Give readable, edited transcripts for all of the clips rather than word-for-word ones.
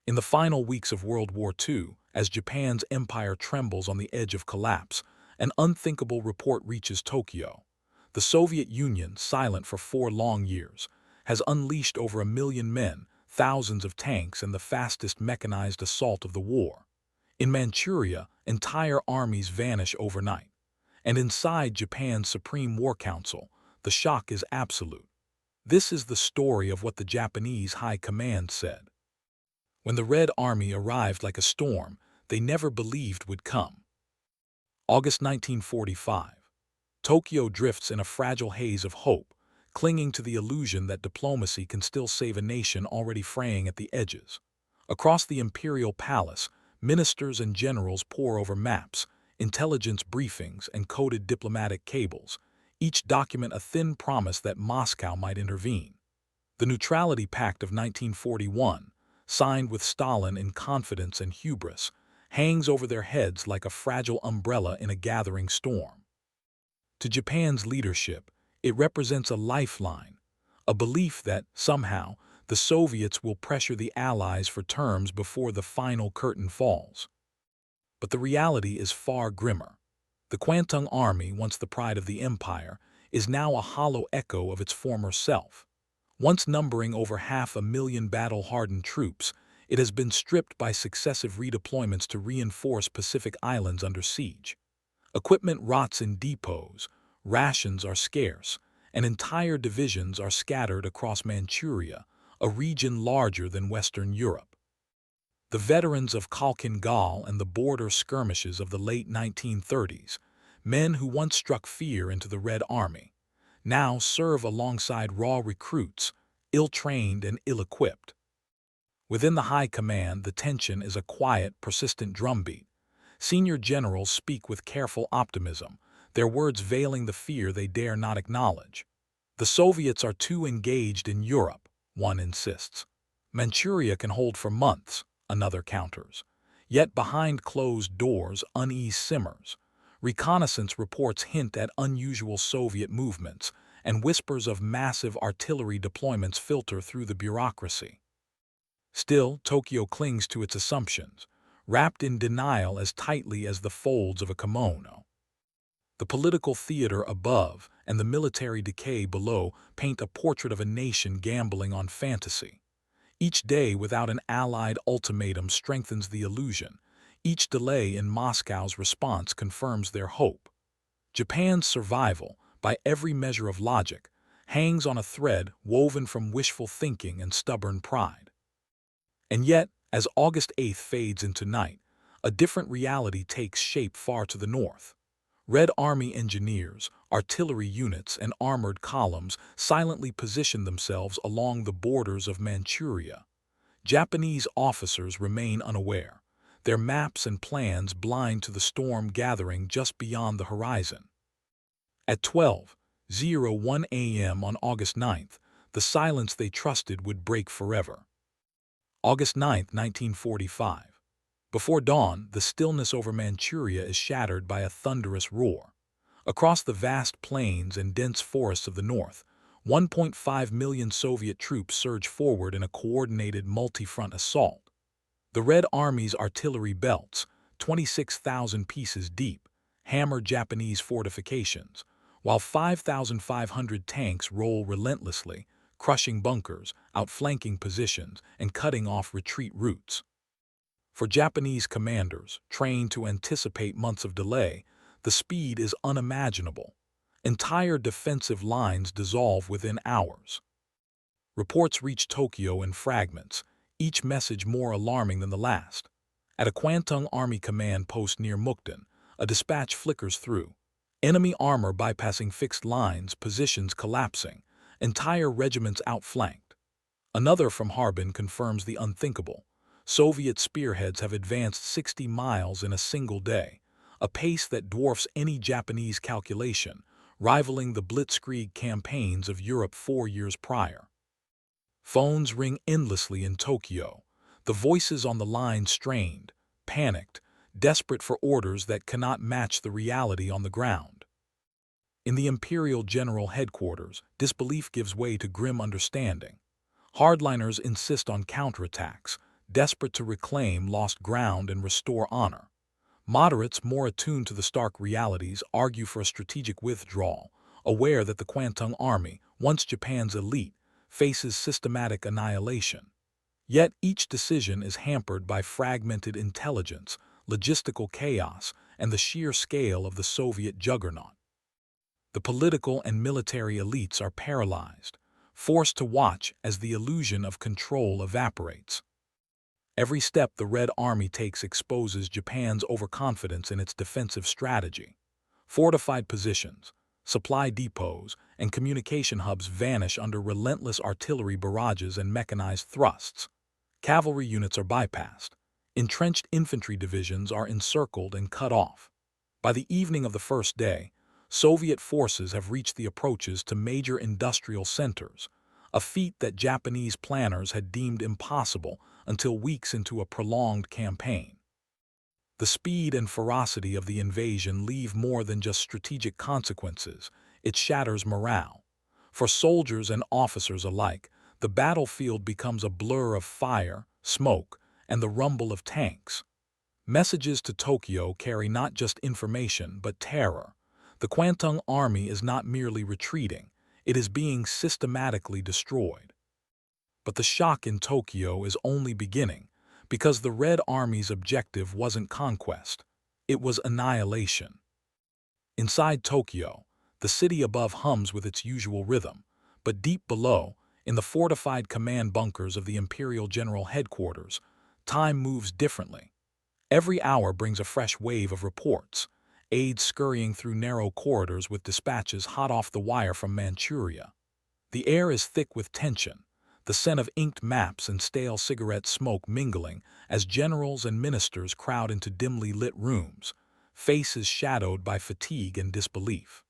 In the final weeks of World War II, as Japan's empire trembles on the edge of collapse, an unthinkable report reaches Tokyo. The Soviet Union, silent for 4 long years, has unleashed over 1 million men, thousands of tanks, and the fastest mechanized assault of the war. In Manchuria, entire armies vanish overnight. And inside Japan's Supreme War Council, the shock is absolute. This is the story of what the Japanese High Command said. When the Red Army arrived like a storm they never believed would come. August 1945. Tokyo drifts in a fragile haze of hope, clinging to the illusion that diplomacy can still save a nation already fraying at the edges. Across the Imperial Palace, ministers and generals pore over maps, intelligence briefings, and coded diplomatic cables, each document a thin promise that Moscow might intervene. The Neutrality Pact of 1941, signed with Stalin in confidence and hubris, hangs over their heads like a fragile umbrella in a gathering storm. To Japan's leadership, it represents a lifeline, a belief that, somehow, the Soviets will pressure the Allies for terms before the final curtain falls. But the reality is far grimmer. The Kwantung Army, once the pride of the empire, is now a hollow echo of its former self. Once numbering over 500,000 battle-hardened troops, it has been stripped by successive redeployments to reinforce Pacific Islands under siege. Equipment rots in depots, rations are scarce, and entire divisions are scattered across Manchuria, a region larger than Western Europe. The veterans of Khalkhin Gol and the border skirmishes of the late 1930s, men who once struck fear into the Red Army, now serve alongside raw recruits, ill-trained and ill-equipped. Within the High Command, the tension is a quiet, persistent drumbeat. Senior generals speak with careful optimism, their words veiling the fear they dare not acknowledge. The Soviets are too engaged in Europe, one insists. Manchuria can hold for months, another counters. Yet behind closed doors, unease simmers. Reconnaissance reports hint at unusual Soviet movements, and whispers of massive artillery deployments filter through the bureaucracy. Still, Tokyo clings to its assumptions, wrapped in denial as tightly as the folds of a kimono. The political theater above and the military decay below paint a portrait of a nation gambling on fantasy. Each day without an Allied ultimatum strengthens the illusion. Each delay in Moscow's response confirms their hope. Japan's survival, by every measure of logic, hangs on a thread woven from wishful thinking and stubborn pride. And yet, as August 8th fades into night, a different reality takes shape far to the north. Red Army engineers, artillery units, and armored columns silently position themselves along the borders of Manchuria. Japanese officers remain unaware, their maps and plans blind to the storm gathering just beyond the horizon. At 12:01 a.m. on August 9th, the silence they trusted would break forever. August 9, 1945. Before dawn, the stillness over Manchuria is shattered by a thunderous roar. Across the vast plains and dense forests of the north, 1.5 million Soviet troops surge forward in a coordinated multi-front assault. The Red Army's artillery belts, 26,000 pieces deep, hammer Japanese fortifications, while 5,500 tanks roll relentlessly, crushing bunkers, outflanking positions, and cutting off retreat routes. For Japanese commanders, trained to anticipate months of delay, the speed is unimaginable. Entire defensive lines dissolve within hours. Reports reach Tokyo in fragments, each message more alarming than the last. At a Kwantung Army command post near Mukden, a dispatch flickers through. Enemy armor bypassing fixed lines, positions collapsing, entire regiments outflanked. Another from Harbin confirms the unthinkable. Soviet spearheads have advanced 60 miles in a single day, a pace that dwarfs any Japanese calculation, rivaling the blitzkrieg campaigns of Europe 4 years prior. Phones ring endlessly in Tokyo, the voices on the line strained, panicked, desperate for orders that cannot match the reality on the ground. In the Imperial General Headquarters, disbelief gives way to grim understanding. Hardliners insist on counterattacks, desperate to reclaim lost ground and restore honor. Moderates, more attuned to the stark realities, argue for a strategic withdrawal, aware that the Kwantung Army, once Japan's elite, faces systematic annihilation. Yet each decision is hampered by fragmented intelligence, logistical chaos, and the sheer scale of the Soviet juggernaut. The political and military elites are paralyzed, forced to watch as the illusion of control evaporates. Every step the Red Army takes exposes Japan's overconfidence in its defensive strategy. Fortified positions, supply depots, and communication hubs vanish under relentless artillery barrages and mechanized thrusts. Cavalry units are bypassed. Entrenched infantry divisions are encircled and cut off. By the evening of the first day, Soviet forces have reached the approaches to major industrial centers, a feat that Japanese planners had deemed impossible until weeks into a prolonged campaign. The speed and ferocity of the invasion leave more than just strategic consequences, it shatters morale. For soldiers and officers alike, the battlefield becomes a blur of fire, smoke, and the rumble of tanks. Messages to Tokyo carry not just information but terror. The Kwantung Army is not merely retreating, it is being systematically destroyed. But the shock in Tokyo is only beginning, because the Red Army's objective wasn't conquest, it was annihilation. Inside Tokyo, the city above hums with its usual rhythm, but deep below, in the fortified command bunkers of the Imperial General Headquarters, time moves differently. Every hour brings a fresh wave of reports, aides scurrying through narrow corridors with dispatches hot off the wire from Manchuria. The air is thick with tension, the scent of inked maps and stale cigarette smoke mingling as generals and ministers crowd into dimly lit rooms, faces shadowed by fatigue and disbelief.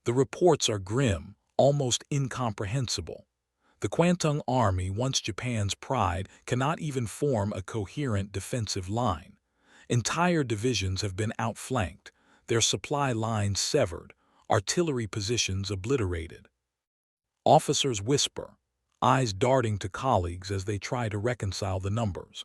The reports are grim, almost incomprehensible. The Kwantung Army, once Japan's pride, cannot even form a coherent defensive line. Entire divisions have been outflanked, their supply lines severed, artillery positions obliterated. Officers whisper, eyes darting to colleagues as they try to reconcile the numbers.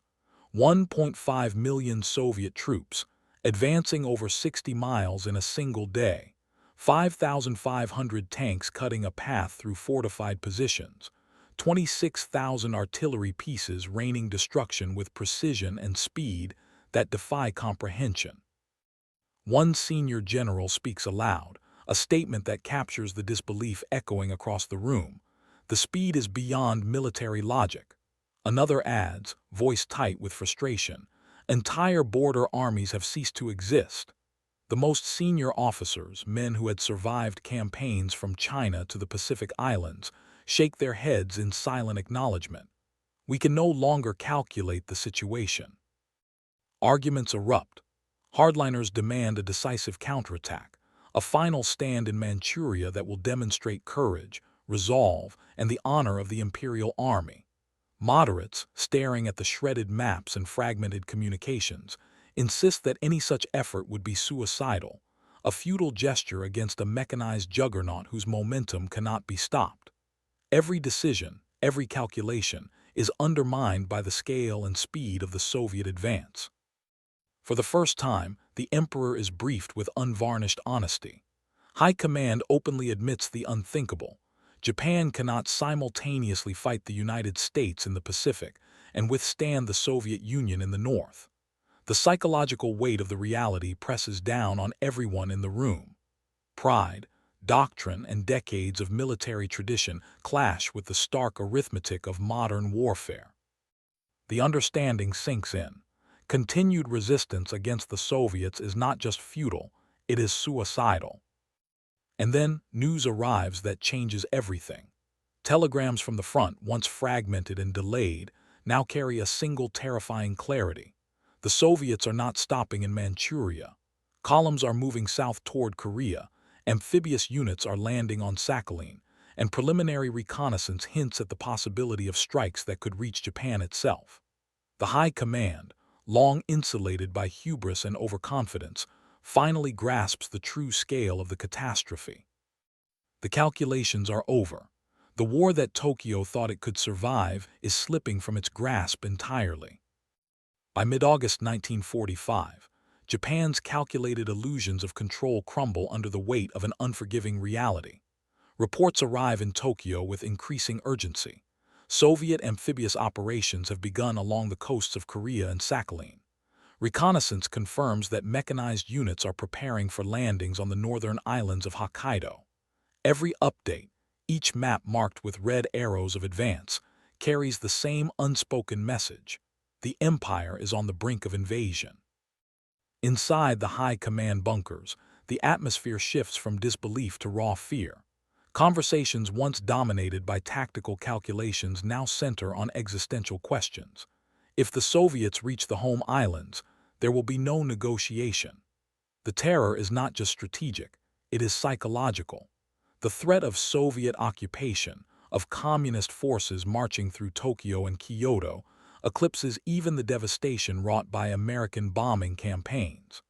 1.5 million Soviet troops, advancing over 60 miles in a single day. 5,500 tanks cutting a path through fortified positions. 26,000 artillery pieces raining destruction with precision and speed that defy comprehension. One senior general speaks aloud, a statement that captures the disbelief echoing across the room. The speed is beyond military logic. Another adds, voice tight with frustration, entire border armies have ceased to exist. The most senior officers, men who had survived campaigns from China to the Pacific Islands, shake their heads in silent acknowledgement. We can no longer calculate the situation. Arguments erupt. Hardliners demand a decisive counterattack, a final stand in Manchuria that will demonstrate courage, resolve, and the honor of the Imperial Army. Moderates, staring at the shredded maps and fragmented communications, insist that any such effort would be suicidal, a futile gesture against a mechanized juggernaut whose momentum cannot be stopped. Every decision, every calculation, is undermined by the scale and speed of the Soviet advance. For the first time, the Emperor is briefed with unvarnished honesty. High Command openly admits the unthinkable. Japan cannot simultaneously fight the United States in the Pacific and withstand the Soviet Union in the North. The psychological weight of the reality presses down on everyone in the room. Pride, doctrine, and decades of military tradition clash with the stark arithmetic of modern warfare. The understanding sinks in. Continued resistance against the Soviets is not just futile, it is suicidal. And then news arrives that changes everything. Telegrams from the front, once fragmented and delayed, now carry a single terrifying clarity. The Soviets are not stopping in Manchuria. Columns are moving south toward Korea, amphibious units are landing on Sakhalin, and preliminary reconnaissance hints at the possibility of strikes that could reach Japan itself. The High Command, long insulated by hubris and overconfidence, finally grasps the true scale of the catastrophe. The calculations are over. The war that Tokyo thought it could survive is slipping from its grasp entirely. By mid-August 1945, Japan's calculated illusions of control crumble under the weight of an unforgiving reality. Reports arrive in Tokyo with increasing urgency. Soviet amphibious operations have begun along the coasts of Korea and Sakhalin. Reconnaissance confirms that mechanized units are preparing for landings on the northern islands of Hokkaido. Every update, each map marked with red arrows of advance, carries the same unspoken message. The Empire is on the brink of invasion. Inside the High Command bunkers, the atmosphere shifts from disbelief to raw fear. Conversations once dominated by tactical calculations now center on existential questions. If the Soviets reach the home islands, there will be no negotiation. The terror is not just strategic, it is psychological. The threat of Soviet occupation, of communist forces marching through Tokyo and Kyoto, eclipses even the devastation wrought by American bombing campaigns.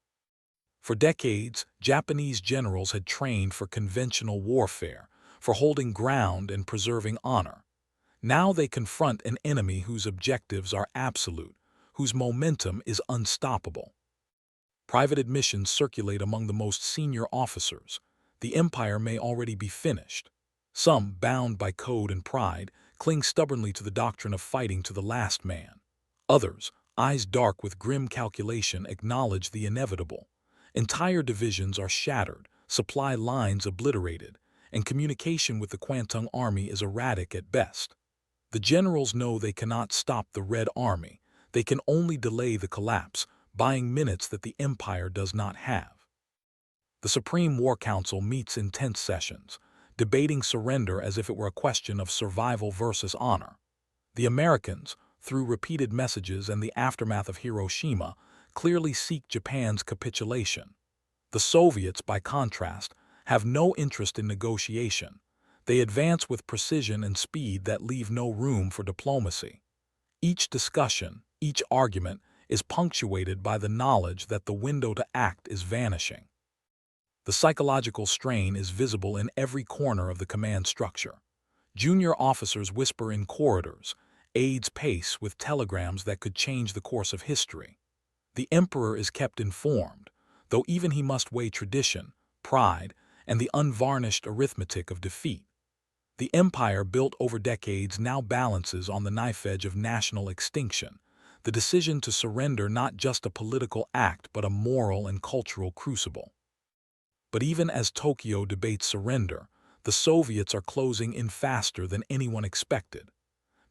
For decades, Japanese generals had trained for conventional warfare, for holding ground and preserving honor. Now they confront an enemy whose objectives are absolute, whose momentum is unstoppable. Private admissions circulate among the most senior officers. The empire may already be finished. Some, bound by code and pride, cling stubbornly to the doctrine of fighting to the last man. Others, eyes dark with grim calculation, acknowledge the inevitable. Entire divisions are shattered, supply lines obliterated, and communication with the Kwantung Army is erratic at best. The generals know they cannot stop the Red Army. They can only delay the collapse, buying minutes that the empire does not have. The Supreme War Council meets in tense sessions, debating surrender as if it were a question of survival versus honor. The Americans, through repeated messages and the aftermath of Hiroshima, clearly seek Japan's capitulation. The Soviets, by contrast, have no interest in negotiation. They advance with precision and speed that leave no room for diplomacy. Each discussion, each argument, is punctuated by the knowledge that the window to act is vanishing. The psychological strain is visible in every corner of the command structure. Junior officers whisper in corridors, aides pace with telegrams that could change the course of history. The emperor is kept informed, though even he must weigh tradition, pride, and the unvarnished arithmetic of defeat. The empire built over decades now balances on the knife edge of national extinction, the decision to surrender not just a political act but a moral and cultural crucible. But even as Tokyo debates surrender, the Soviets are closing in faster than anyone expected.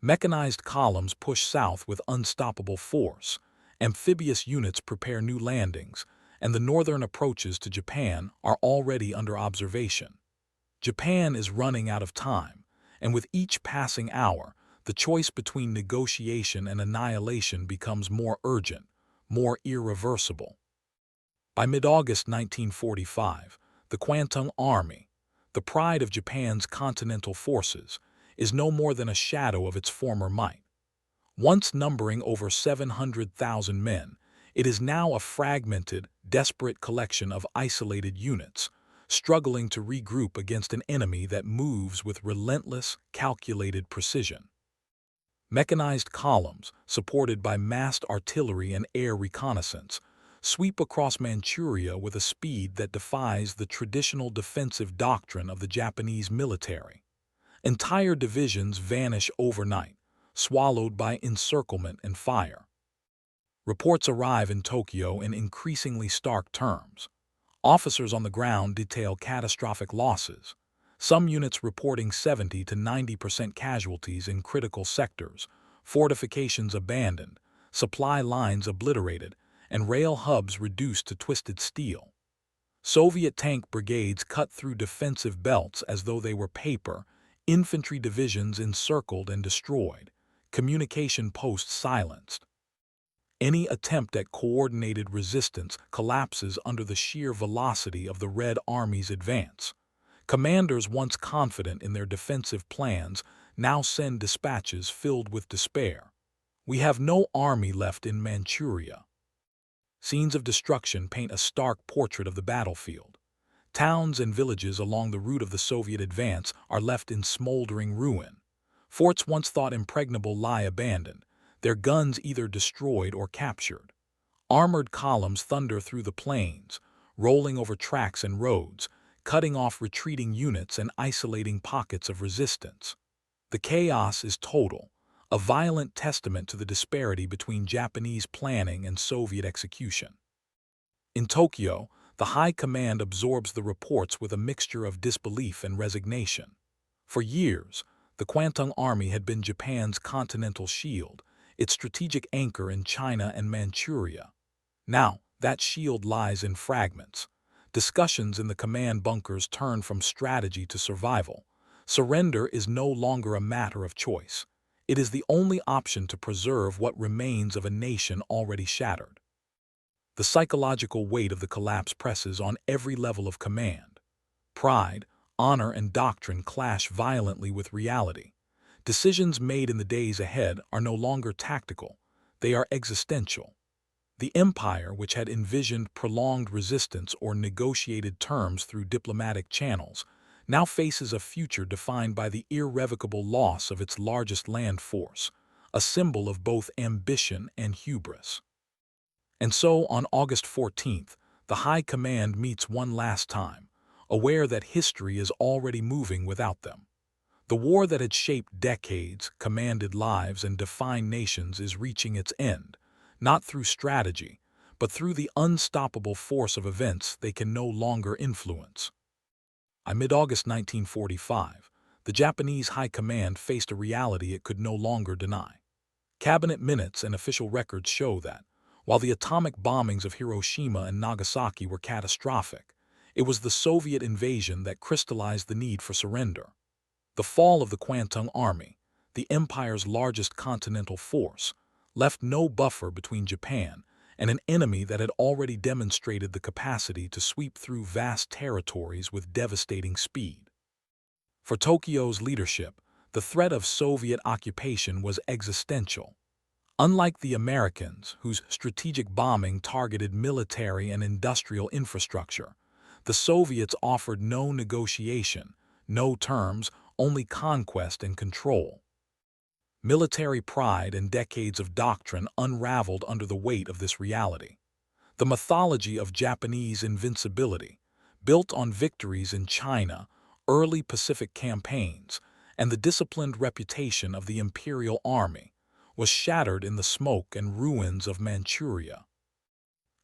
Mechanized columns push south with unstoppable force, amphibious units prepare new landings, and the northern approaches to Japan are already under observation. Japan is running out of time, and with each passing hour, the choice between negotiation and annihilation becomes more urgent, more irreversible. By mid-August 1945, the Kwantung Army, the pride of Japan's continental forces, is no more than a shadow of its former might. Once numbering over 700,000 men, it is now a fragmented, desperate collection of isolated units, struggling to regroup against an enemy that moves with relentless, calculated precision. Mechanized columns, supported by massed artillery and air reconnaissance, sweep across Manchuria with a speed that defies the traditional defensive doctrine of the Japanese military. Entire divisions vanish overnight, swallowed by encirclement and fire. Reports arrive in Tokyo in increasingly stark terms. Officers on the ground detail catastrophic losses, some units reporting 70 to 90% casualties in critical sectors, fortifications abandoned, supply lines obliterated, and rail hubs reduced to twisted steel. Soviet tank brigades cut through defensive belts as though they were paper, infantry divisions encircled and destroyed, communication posts silenced. Any attempt at coordinated resistance collapses under the sheer velocity of the Red Army's advance. Commanders once confident in their defensive plans now send dispatches filled with despair. We have no army left in Manchuria. Scenes of destruction paint a stark portrait of the battlefield. Towns and villages along the route of the Soviet advance are left in smoldering ruin. Forts once thought impregnable lie abandoned, their guns either destroyed or captured. Armored columns thunder through the plains, rolling over tracks and roads, cutting off retreating units and isolating pockets of resistance. The chaos is total, a violent testament to the disparity between Japanese planning and Soviet execution. In Tokyo, the High Command absorbs the reports with a mixture of disbelief and resignation. For years, the Kwantung Army had been Japan's continental shield, its strategic anchor in China and Manchuria. Now, that shield lies in fragments. Discussions in the command bunkers turn from strategy to survival. Surrender is no longer a matter of choice. It is the only option to preserve what remains of a nation already shattered. The psychological weight of the collapse presses on every level of command. Pride, honor, and doctrine clash violently with reality. Decisions made in the days ahead are no longer tactical, they are existential. The empire, which had envisioned prolonged resistance or negotiated terms through diplomatic channels, now faces a future defined by the irrevocable loss of its largest land force, a symbol of both ambition and hubris. And so, on August 14th, the High Command meets one last time, aware that history is already moving without them. The war that had shaped decades, commanded lives, and defined nations is reaching its end, not through strategy, but through the unstoppable force of events they can no longer influence. By mid-August 1945, the Japanese High Command faced a reality it could no longer deny. Cabinet minutes and official records show that, while the atomic bombings of Hiroshima and Nagasaki were catastrophic, it was the Soviet invasion that crystallized the need for surrender. The fall of the Kwantung Army, the empire's largest continental force, left no buffer between Japan and an enemy that had already demonstrated the capacity to sweep through vast territories with devastating speed. For Tokyo's leadership, the threat of Soviet occupation was existential. Unlike the Americans, whose strategic bombing targeted military and industrial infrastructure, the Soviets offered no negotiation, no terms, only conquest and control. Military pride and decades of doctrine unraveled under the weight of this reality. The mythology of Japanese invincibility, built on victories in China, early Pacific campaigns, and the disciplined reputation of the Imperial Army, was shattered in the smoke and ruins of Manchuria.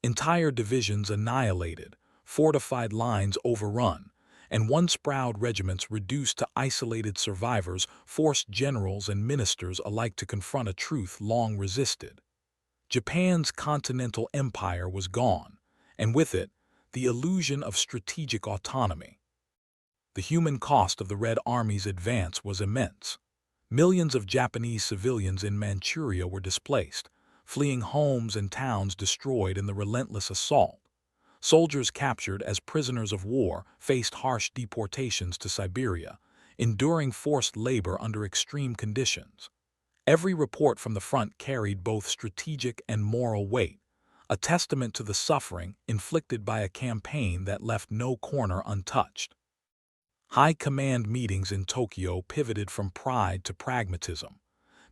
Entire divisions annihilated, fortified lines overrun, and once-proud regiments reduced to isolated survivors forced generals and ministers alike to confront a truth long resisted. Japan's continental empire was gone, and with it, the illusion of strategic autonomy. The human cost of the Red Army's advance was immense. Millions of Japanese civilians in Manchuria were displaced, fleeing homes and towns destroyed in the relentless assault. Soldiers captured as prisoners of war faced harsh deportations to Siberia, enduring forced labor under extreme conditions. Every report from the front carried both strategic and moral weight, a testament to the suffering inflicted by a campaign that left no corner untouched. High Command meetings in Tokyo pivoted from pride to pragmatism.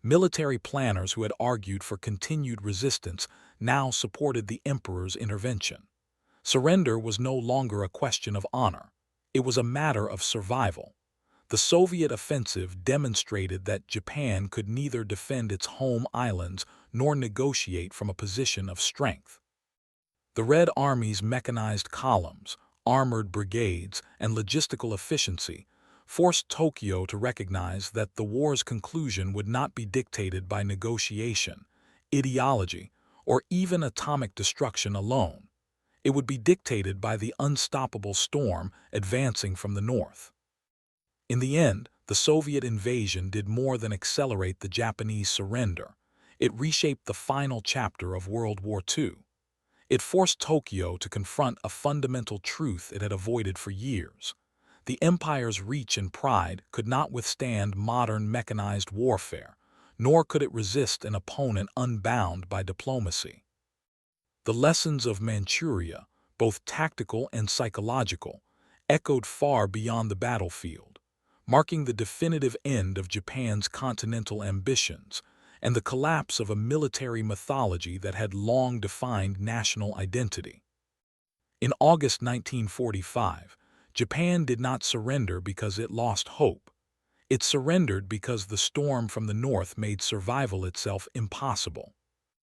Military planners who had argued for continued resistance now supported the emperor's intervention. Surrender was no longer a question of honor. It was a matter of survival. The Soviet offensive demonstrated that Japan could neither defend its home islands nor negotiate from a position of strength. The Red Army's mechanized columns, armored brigades, and logistical efficiency forced Tokyo to recognize that the war's conclusion would not be dictated by negotiation, ideology, or even atomic destruction alone. It would be dictated by the unstoppable storm advancing from the north. In the end, the Soviet invasion did more than accelerate the Japanese surrender. It reshaped the final chapter of World War II. It forced Tokyo to confront a fundamental truth it had avoided for years. The empire's reach and pride could not withstand modern mechanized warfare, nor could it resist an opponent unbound by diplomacy. The lessons of Manchuria, both tactical and psychological, echoed far beyond the battlefield, marking the definitive end of Japan's continental ambitions and the collapse of a military mythology that had long defined national identity. In August 1945, Japan did not surrender because it lost hope. It surrendered because the storm from the north made survival itself impossible.